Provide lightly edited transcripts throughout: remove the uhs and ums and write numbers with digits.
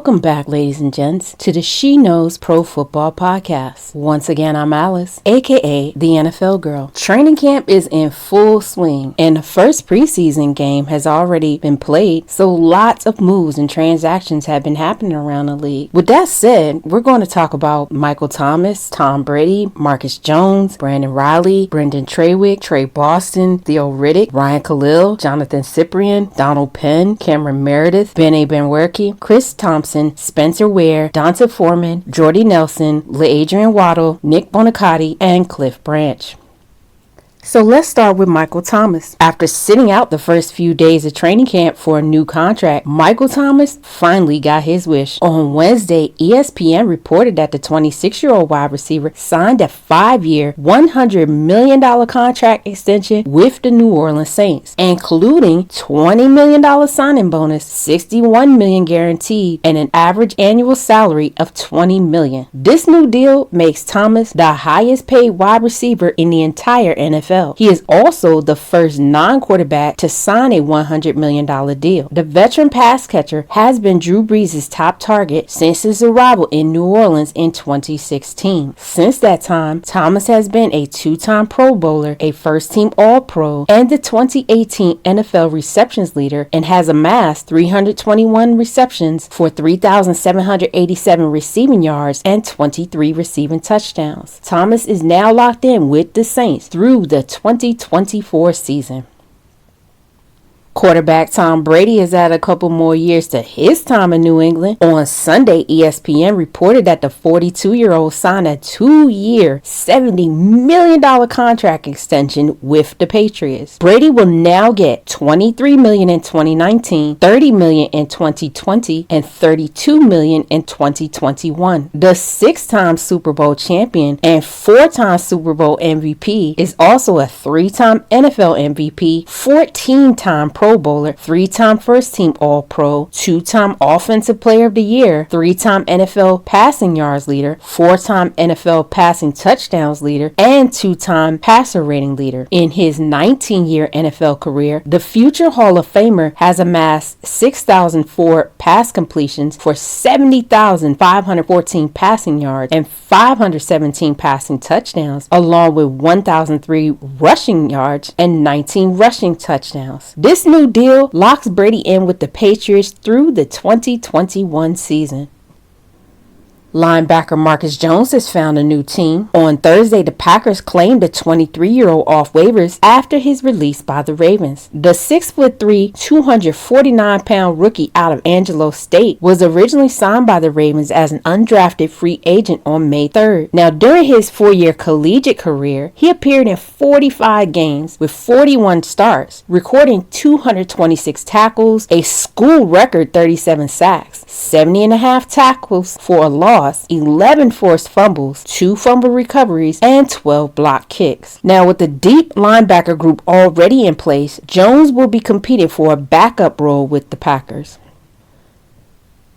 Welcome back, ladies and gents, to the She Knows Pro Football Podcast. Once again, I'm Alice, aka the NFL Girl. Training camp is in full swing, and the first preseason game has already been played, so lots of moves and transactions have been happening around the league. With that said, we're going to talk about Michael Thomas, Tom Brady, Marcus Jones, Brandon Reilly, Brynden Trawick, Trey Boston, Theo Riddick, Ryan Kalil, Johnathan Cyprien, Donald Penn, Cameron Meredith, Benwikere, Chris Thompson, Spencer Ware, Foreman, Jordy Nelson, LaAdrian Waddle, Nick Buonicont, and Cliff Branch. So let's start with Michael Thomas. After sitting out the first few days of training camp for a new contract, Michael Thomas finally got his wish. On Wednesday, ESPN reported that the 26-year-old wide receiver signed a 5-year, $100 million contract extension with the New Orleans Saints, including $20 million signing bonus, $61 million guaranteed, and an average annual salary of $20 million. This new deal makes Thomas the highest paid wide receiver in the entire NFL. He is also the first non-quarterback to sign a $100 million deal. The veteran pass catcher has been Drew Brees' top target since his arrival in New Orleans in 2016. Since that time, Thomas has been a 2-time Pro Bowler, a first-team All-Pro, and the 2018 NFL receptions leader, and has amassed 321 receptions for 3,787 receiving yards and 23 receiving touchdowns. Thomas is now locked in with the Saints through the 2024 season. Quarterback Tom Brady has added a couple more years to his time in New England. On Sunday, ESPN reported that the 42-year-old signed a 2-year, $70 million contract extension with the Patriots. Brady will now get $23 million in 2019, $30 million in 2020, and $32 million in 2021. The 6-time Super Bowl champion and 4-time Super Bowl MVP is also a 3-time NFL MVP, 14-time Pro Bowler, 3-time first-team All-Pro, 2-time Offensive Player of the Year, 3-time NFL passing yards leader, 4-time NFL passing touchdowns leader, and 2-time passer rating leader. In his 19-year NFL career, the future Hall of Famer has amassed 6,004 pass completions for 70,514 passing yards and 517 passing touchdowns, along with 1,003 rushing yards and 19 rushing touchdowns. This new deal locks Brady in with the Patriots through the 2021 season. Linebacker Marcus Jones has found a new team. On Thursday, the Packers claimed the 23-year-old off waivers after his release by the Ravens. The 6'3", 249-pound rookie out of Angelo State was originally signed by the Ravens as an undrafted free agent on May 3rd. Now, during his 4-year collegiate career, he appeared in 45 games with 41 starts, recording 226 tackles, a school record 37 sacks, 70.5 tackles for a loss, 11 forced fumbles, 2 fumble recoveries, and 12 block kicks. Now, with the deep linebacker group already in place, Jones will be competing for a backup role with the Packers.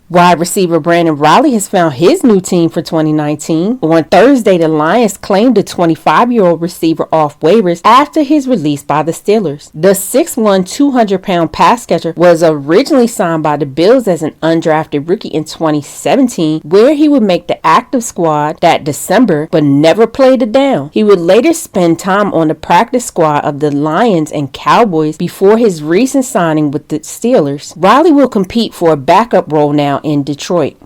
Wide receiver Brandon Reilly has found his new team for 2019. On Thursday, the Lions claimed the 25-year-old receiver off waivers after his release by the Steelers. The 6'1", 200-pound pass catcher was originally signed by the Bills as an undrafted rookie in 2017, where he would make the active squad that December, but never played it down. He would later spend time on the practice squad of the Lions and Cowboys before his recent signing with the Steelers. Reilly will compete for a backup role now in Detroit.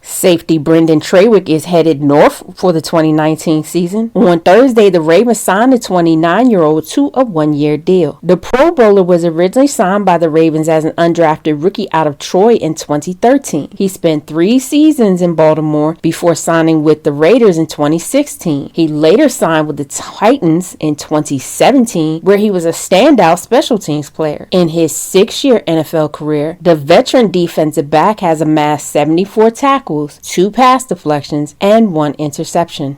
Safety Brynden Trawick is headed north for the 2019 season. On Thursday, the Ravens signed the 29-year-old to a 1-year deal. The Pro Bowler was originally signed by the Ravens as an undrafted rookie out of Troy in 2013. He spent 3 seasons in Baltimore before signing with the Raiders in 2016. He later signed with the Titans in 2017, where he was a standout special teams player. In his 6-year NFL career, the veteran defensive back has amassed 74 tackles, 2 pass deflections, and 1 interception.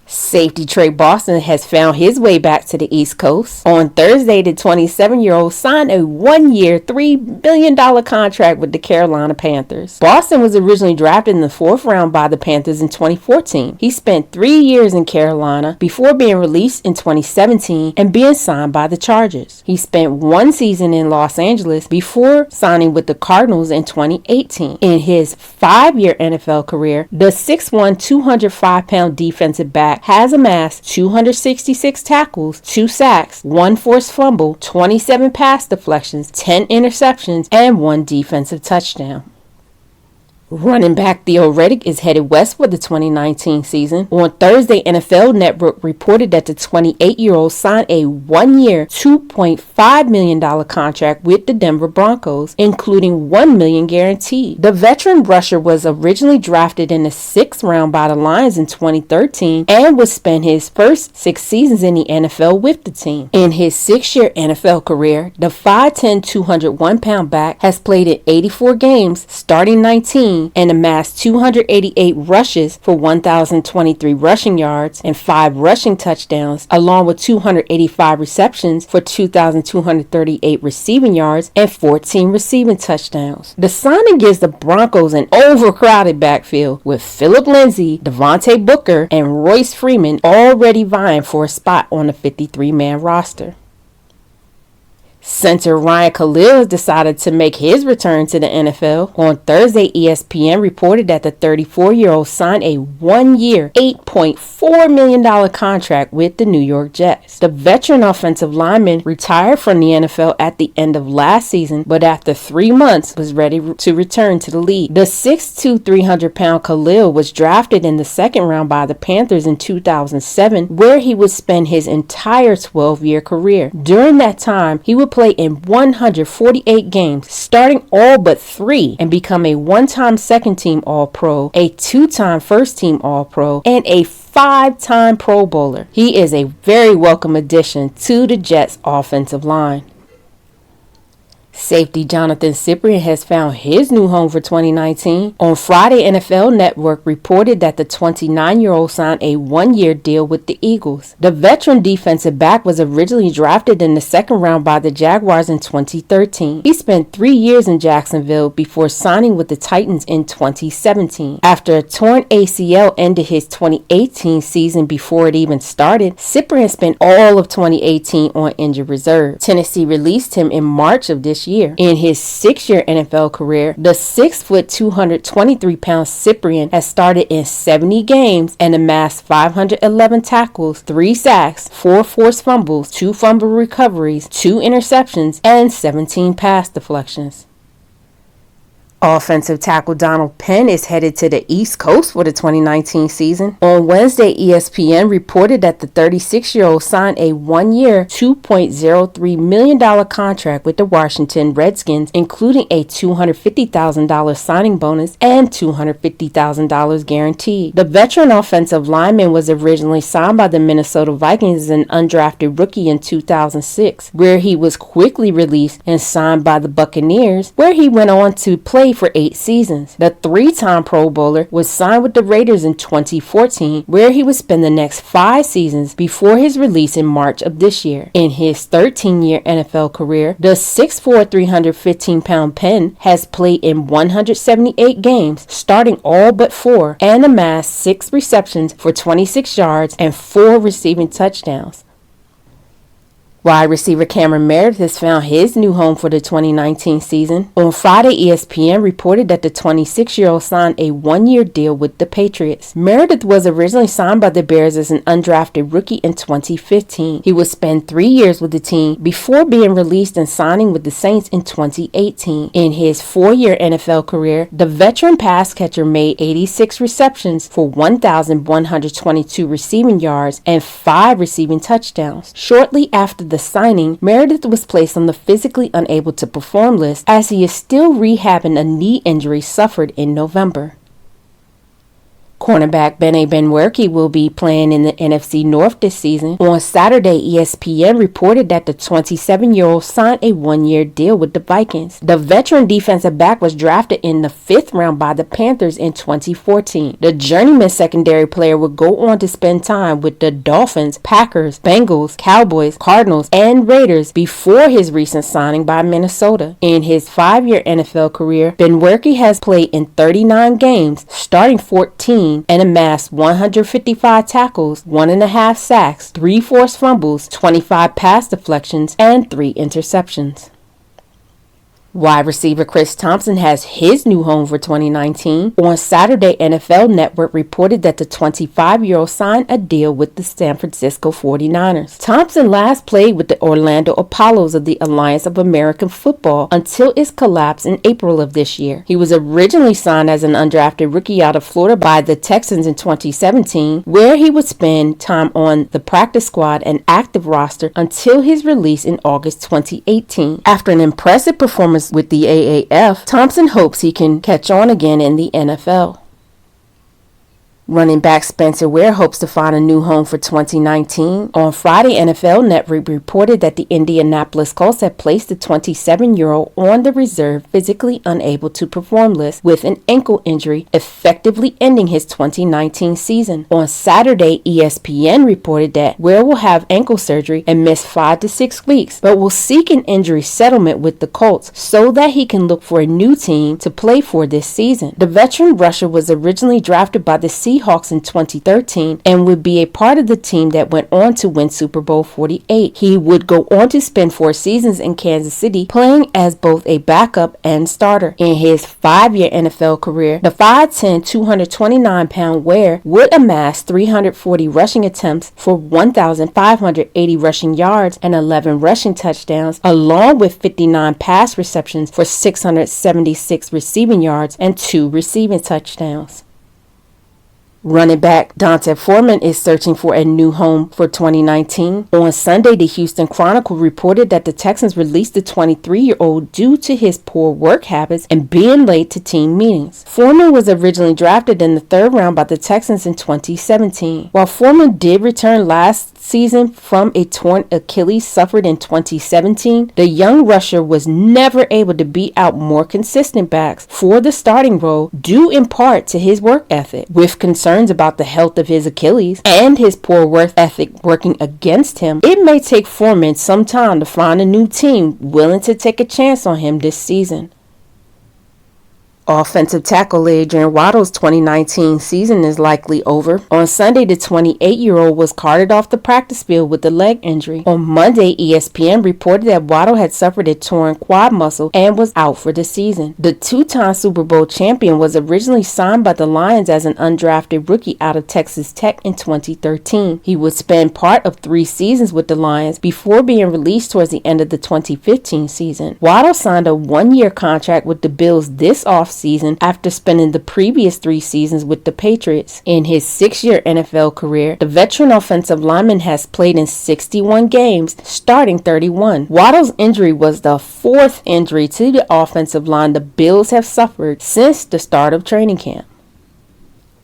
Safety Trey Boston has found his way back to the East Coast. On Thursday, the 27-year-old signed a one-year, $3 million contract with the Carolina Panthers. Boston was originally drafted in the 4th round by the Panthers in 2014. He spent 3 years in Carolina before being released in 2017 and being signed by the Chargers. He spent 1 season in Los Angeles before signing with the Cardinals in 2018. In his 5-year NFL career, the 6'1", 205-pound defensive back has amassed 266 tackles, 2 sacks, 1 forced fumble, 27 pass deflections, 10 interceptions, and 1 defensive touchdown. Running back Theo Riddick is headed west for the 2019 season. On Thursday, NFL Network reported that the 28-year-old signed a 1-year, $2.5 million contract with the Denver Broncos, including $1 million guaranteed. The veteran rusher was originally drafted in the 6th round by the Lions in 2013 and would spend his first 6 seasons in the NFL with the team. In his 6-year NFL career, the 5'10", 201-pound back has played in 84 games, starting 19, and amassed 288 rushes for 1,023 rushing yards and 5 rushing touchdowns, along with 285 receptions for 2,238 receiving yards and 14 receiving touchdowns. The signing gives the Broncos an overcrowded backfield with Phillip Lindsay, Devontae Booker, and Royce Freeman already vying for a spot on the 53-man roster. Center Kalil has decided to make his return to the NFL. On Thursday, ESPN reported that the 34-year-old signed a 1-year, $8.4 million contract with the New York Jets. The veteran offensive lineman retired from the NFL at the end of last season, but after 3 months was ready to return to the league. The 6'2", 300-pound Kalil was drafted in the 2nd round by the Panthers in 2007, where he would spend his entire 12-year career. During that time, he would play in 148 games, starting all but 3, and become a 1-time second-team All-Pro, a 2-time first-team All-Pro, and a 5-time Pro Bowler. He is a very welcome addition to the Jets' offensive line. Safety Johnathan Cyprien has found his new home for 2019. On Friday, NFL Network reported that the 29-year-old signed a 1-year deal with the Eagles. The veteran defensive back was originally drafted in the 2nd round by the Jaguars in 2013. He spent 3 years in Jacksonville before signing with the Titans in 2017. After a torn ACL ended his 2018 season before it even started, Cyprien spent all of 2018 on injured reserve. Tennessee released him in March of this year. In his 6-year NFL career, the 6', 223-pound Cyprien has started in 70 games and amassed 511 tackles, 3 sacks, 4 forced fumbles, 2 fumble recoveries, 2 interceptions, and 17 pass deflections. Offensive tackle Penn is headed to the East Coast for the 2019 season. On Wednesday, ESPN reported that the 36-year-old signed a 1-year, $2.03 million contract with the Washington Redskins, including a $250,000 signing bonus and $250,000 guaranteed. The veteran offensive lineman was originally signed by the Minnesota Vikings as an undrafted rookie in 2006, where he was quickly released and signed by the Buccaneers, where he went on to play for 8 seasons. The 3-time Pro Bowler was signed with the Raiders in 2014, where he would spend the next 5 seasons before his release in March of this year. In his 13-year NFL career, the 6'4", 315-pound Penn has played in 178 games, starting all but 4, and amassed 6 receptions for 26 yards and 4 receiving touchdowns. Wide receiver Meredith has found his new home for the 2019 season. On Friday, ESPN reported that the 26-year-old signed a 1-year deal with the Patriots. Meredith was originally signed by the Bears as an undrafted rookie in 2015. He would spend 3 years with the team before being released and signing with the Saints in 2018. In his 4-year NFL career, the veteran pass catcher made 86 receptions for 1,122 receiving yards and 5 receiving touchdowns. Shortly after the signing, Meredith was placed on the physically unable to perform list as he is still rehabbing a knee injury suffered in November. Cornerback Benwikere will be playing in the NFC North this season. On Saturday, ESPN reported that the 27-year-old signed a one-year deal with the Vikings. The veteran defensive back was drafted in the 5th round by the Panthers in 2014. The journeyman secondary player would go on to spend time with the Dolphins, Packers, Bengals, Cowboys, Cardinals, and Raiders before his recent signing by Minnesota. In his 5-year NFL career, Benwikere has played in 39 games, starting 14, and amassed 155 tackles, 1.5 sacks, 3 forced fumbles, 25 pass deflections, and 3 interceptions. Wide receiver Chris Thompson has his new home for 2019. On Saturday, NFL Network reported that the 25-year-old signed a deal with the San Francisco 49ers. Thompson last played with the Orlando Apollos of the Alliance of American Football until its collapse in April of this year. He was originally signed as an undrafted rookie out of Florida by the Texans in 2017, where he would spend time on the practice squad and active roster until his release in August 2018. After an impressive performance with the AAF, Thompson hopes he can catch on again in the NFL. Running back Spencer Ware hopes to find a new home for 2019. On Friday, NFL Network reported that the Indianapolis Colts had placed the 27-year-old on the reserve physically unable to perform list with an ankle injury, effectively ending his 2019 season. On Saturday, ESPN reported that Ware will have ankle surgery and miss 5 to 6 weeks, but will seek an injury settlement with the Colts so that he can look for a new team to play for this season. The veteran rusher was originally drafted by the Seahawks in 2013 and would be a part of the team that went on to win Super Bowl 48. He would go on to spend 4 seasons in Kansas City playing as both a backup and starter. In his 5-year NFL career, the 5'10", 229-pound Ware would amass 340 rushing attempts for 1,580 rushing yards and 11 rushing touchdowns, along with 59 pass receptions for 676 receiving yards and 2 receiving touchdowns. Running back Foreman is searching for a new home for 2019. On Sunday, the Houston Chronicle reported that the Texans released the 23-year-old due to his poor work habits and being late to team meetings. Foreman was originally drafted in the 3rd round by the Texans in 2017. While Foreman did return last season from a torn Achilles suffered in 2017, the young rusher was never able to beat out more consistent backs for the starting role due in part to his work ethic. With concerns about the health of his Achilles and his poor work ethic working against him, it may take Foreman some time to find a new team willing to take a chance on him this season. Offensive tackle LaAdrian Waddle's 2019 season is likely over. On Sunday, the 28-year-old was carted off the practice field with a leg injury. On Monday, ESPN reported that Waddle had suffered a torn quad muscle and was out for the season. The 2-time Super Bowl champion was originally signed by the Lions as an undrafted rookie out of Texas Tech in 2013. He would spend part of 3 seasons with the Lions before being released towards the end of the 2015 season. Waddle signed a 1-year contract with the Bills this offseason after spending the previous 3 seasons with the Patriots. In his 6-year NFL career, the veteran offensive lineman has played in 61 games, starting 31. Waddle's injury was the 4th injury to the offensive line the Bills have suffered since the start of training camp.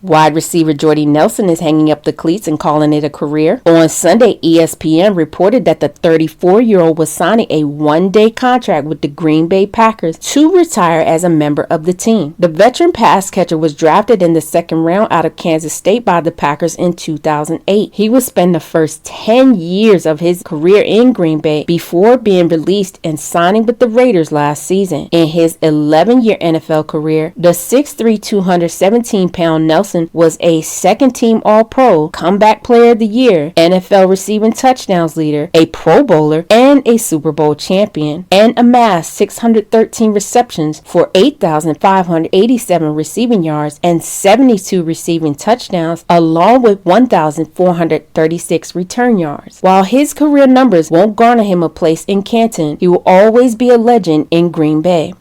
Wide receiver Jordy Nelson is hanging up the cleats and calling it a career. On Sunday, ESPN reported that the 34-year-old was signing a 1-day contract with the Green Bay Packers to retire as a member of the team. The veteran pass catcher was drafted in the 2nd round out of Kansas State by the Packers in 2008. He would spend the first 10 years of his career in Green Bay before being released and signing with the Raiders last season. In his 11-year NFL career, the 6'3", 217-pound Nelson was a 2nd-team All-Pro, Comeback Player of the Year, NFL receiving touchdowns leader, a Pro Bowler, and a Super Bowl champion, and amassed 613 receptions for 8,587 receiving yards and 72 receiving touchdowns, along with 1,436 return yards. While his career numbers won't garner him a place in Canton, he will always be a legend in Green Bay.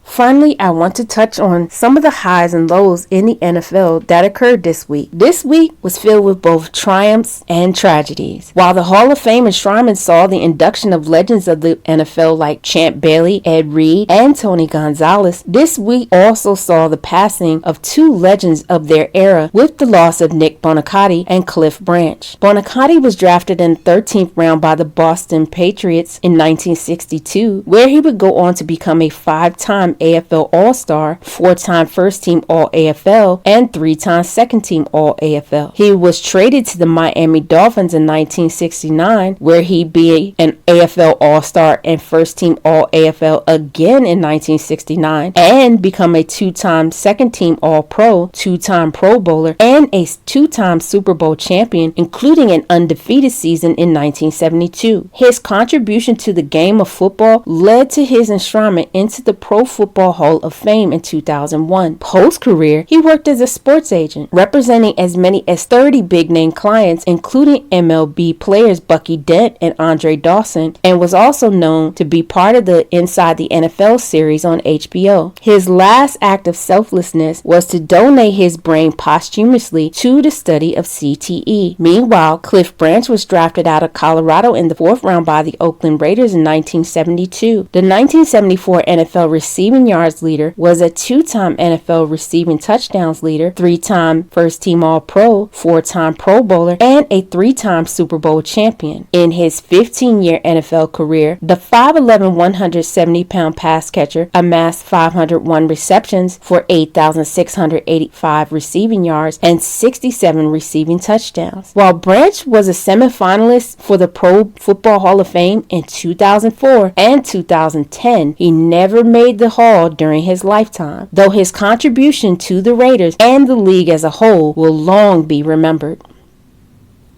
Finally, I want to touch on some of the highs and lows in the NFL that occurred this week. This week was filled with both triumphs and tragedies. While the Hall of Fame enshrinement saw the induction of legends of the NFL like Champ Bailey, Ed Reed, and Tony Gonzalez, this week also saw the passing of two legends of their era with the loss of Nick Buonicont and Cliff Branch. Buonicont was drafted in the 13th round by the Boston Patriots in 1962, where he would go on to become a 5-time AFL All-Star, 4-time first-team All-AFL, and 3-time second-team All-AFL. He was traded to the Miami Dolphins in 1969, where he be an AFL All-Star and first-team All-AFL again in 1969, and become a 2-time second-team All-Pro, 2-time Pro Bowler, and a 2-time Super Bowl champion, including an undefeated season in 1972. His contribution to the game of football led to his enshrinement into the Pro Football Hall of Fame in 2001. Post-career, he worked as a sports agent, representing as many as 30 big-name clients, including MLB players Bucky Dent and Andre Dawson, and was also known to be part of the Inside the NFL series on HBO. His last act of selflessness was to donate his brain posthumously to the study of CTE. Meanwhile, Cliff Branch was drafted out of Colorado in the 4th round by the Oakland Raiders in 1972. The 1974 NFL receiving yards leader was a 2-time NFL receiving touchdowns leader, 3-time first-team All-Pro, 4-time Pro Bowler, and a 3-time Super Bowl champion. In his 15-year NFL career, the 5'11", 170-pound pass catcher amassed 501 receptions for 8,685 receiving yards and 67 receiving touchdowns. While Branch was a semifinalist for the Pro Football Hall of Fame in 2004 and 2010, he never made the Hall during his lifetime, though his contribution to the Raiders and the league as a whole will long be remembered.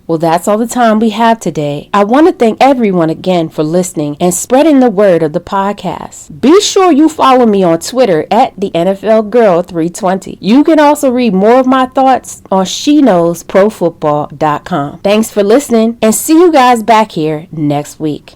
Well, that's all the time we have today. I want to thank everyone again for listening and spreading the word of the podcast. Be sure you follow me on Twitter at the NFL Girl 320. You can also read more of my thoughts on SheKnowsProFootball.com. Thanks for listening and see you guys back here next week.